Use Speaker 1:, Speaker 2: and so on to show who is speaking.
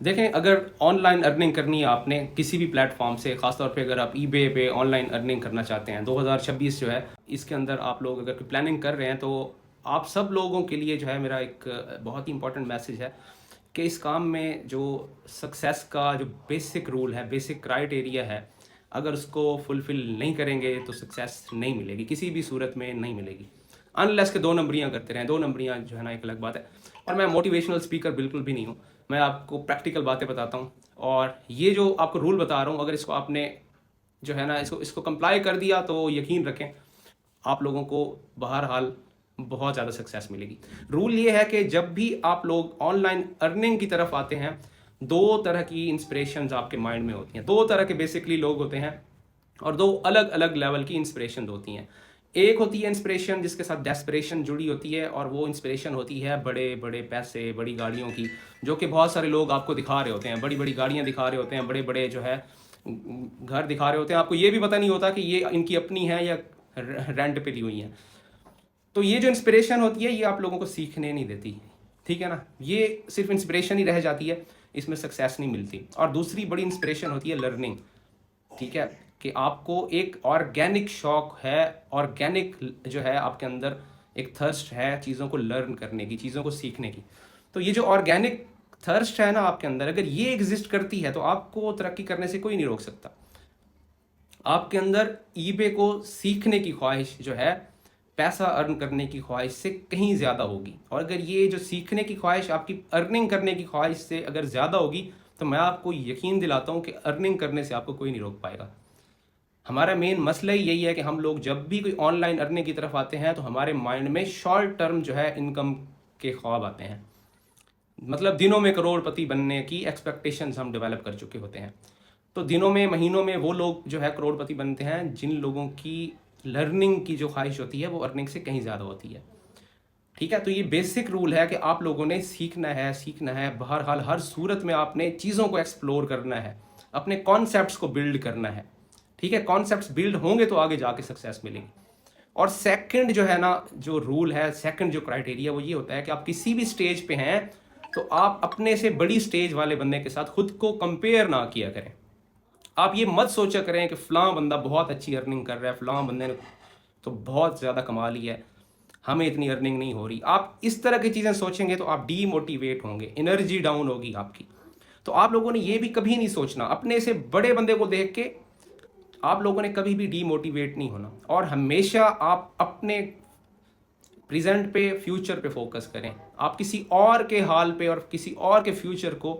Speaker 1: देखें, अगर online earning करनी है आपने किसी भी प्लेटफॉर्म से, ख़ासतौर पे अगर आप ईबे पे ऑनलाइन अर्निंग करना चाहते हैं, 2026 जो है इसके अंदर आप लोग अगर प्लानिंग कर रहे हैं, तो आप सब लोगों के लिए जो है मेरा एक बहुत ही इंपॉर्टेंट मैसेज है कि इस काम में जो सक्सेस का जो बेसिक रूल है, बेसिक क्राइटेरिया है, अगर उसको फुलफ़िल नहीं करेंगे तो सक्सेस नहीं मिलेगी, किसी भी सूरत में नहीं मिलेगी। अनलेस के 2 नंबरियाँ करते रहें, 2 नंबरियाँ जो है ना एक अलग बात है। और मैं मोटिवेशनल स्पीकर बिल्कुल भी नहीं हूँ, मैं आपको प्रैक्टिकल बातें बताता हूँ। और ये जो आपको रूल बता रहा हूँ, अगर इसको आपने जो है ना इसको इसको कंप्लाई कर दिया तो यकीन रखें आप लोगों को बहरहाल बहुत ज़्यादा सक्सेस मिलेगी। रूल ये है कि जब भी आप लोग ऑनलाइन अर्निंग की तरफ आते हैं, 2 तरह की इंस्पिरेशंस आपके माइंड में होती हैं। 2 तरह के बेसिकली लोग होते हैं और 2 अलग अलग लेवल की इंस्पिरेशन होती हैं। एक होती है इंस्पिरेशन जिसके साथ डेस्परेशन जुड़ी होती है, और वो इंस्पिरेशन होती है बड़े बड़े पैसे, बड़ी गाड़ियों की, जो कि बहुत सारे लोग आपको दिखा रहे होते हैं। बड़ी बड़ी गाड़ियाँ दिखा रहे होते हैं, बड़े बड़े जो है घर दिखा रहे होते हैं। आपको ये भी पता नहीं होता कि ये इनकी अपनी है या रेंट पे ली हुई हैं। तो ये जो इंस्पिरेशन होती है ये आप लोगों को सीखने नहीं देती, ठीक है ना। ये सिर्फ इंस्पिरेशन ही रह जाती है, इसमें सक्सेस नहीं मिलती। और दूसरी बड़ी इंस्पिरेशन होती है लर्निंग, ठीक है, कि आपको एक ऑर्गेनिक शौक है, ऑर्गेनिक जो है आपके अंदर एक थर्स्ट है चीज़ों को लर्न करने की, चीज़ों को सीखने की। तो ये जो ऑर्गेनिक थर्स्ट है ना आपके अंदर, अगर ये एग्जिस्ट करती है तो आपको तरक्की करने से कोई नहीं रोक सकता। आपके अंदर ईबे को सीखने की ख्वाहिश जो है, पैसा अर्न करने की ख्वाहिश से कहीं ज़्यादा होगी। और अगर ये जो सीखने की ख्वाहिश आपकी अर्निंग करने की ख्वाहिश से अगर ज़्यादा होगी, तो मैं आपको यकीन दिलाता हूँ कि अर्निंग करने से आपको कोई नहीं रोक पाएगा। हमारा मेन मसला ही यही है कि हम लोग जब भी कोई ऑनलाइन अर्निंग की तरफ आते हैं तो हमारे माइंड में शॉर्ट टर्म जो है इनकम के ख्वाब आते हैं। मतलब दिनों में करोड़पति बनने की एक्सपेक्टेशंस हम डेवलप कर चुके होते हैं। तो दिनों में, महीनों में वो लोग जो है करोड़पति बनते हैं जिन लोगों की लर्निंग की जो ख्वाहिश होती है वो अर्निंग से कहीं ज़्यादा होती है, ठीक है। तो ये बेसिक रूल है कि आप लोगों ने सीखना है बहरहाल हर सूरत में आपने चीज़ों को एक्सप्लोर करना है, अपने कॉन्सेप्ट्स को बिल्ड करना है, ठीक है। कॉन्सेप्ट्स बिल्ड होंगे तो आगे जाके सक्सेस मिलेगी। और सेकंड जो है ना, जो रूल है, सेकंड जो क्राइटेरिया वो ये होता है कि आप किसी भी स्टेज पे हैं तो आप अपने से बड़ी स्टेज वाले बंदे के साथ खुद को कंपेयर ना किया करें। आप ये मत सोचा करें कि फ़लाँ बंदा बहुत अच्छी अर्निंग कर रहा है, फ़लाँ बंदे ने तो बहुत ज़्यादा कमा ली है, हमें इतनी अर्निंग नहीं हो रही। आप इस तरह की चीज़ें सोचेंगे तो आप डीमोटिवेट होंगे, एनर्जी डाउन होगी आपकी। तो आप लोगों ने ये भी कभी नहीं सोचना, अपने से बड़े बंदे को देख के आप लोगों ने कभी भी डीमोटिवेट नहीं होना। और हमेशा आप अपने प्रेजेंट पे, फ्यूचर पे फोकस करें। आप किसी और के हाल पे और किसी और के फ्यूचर को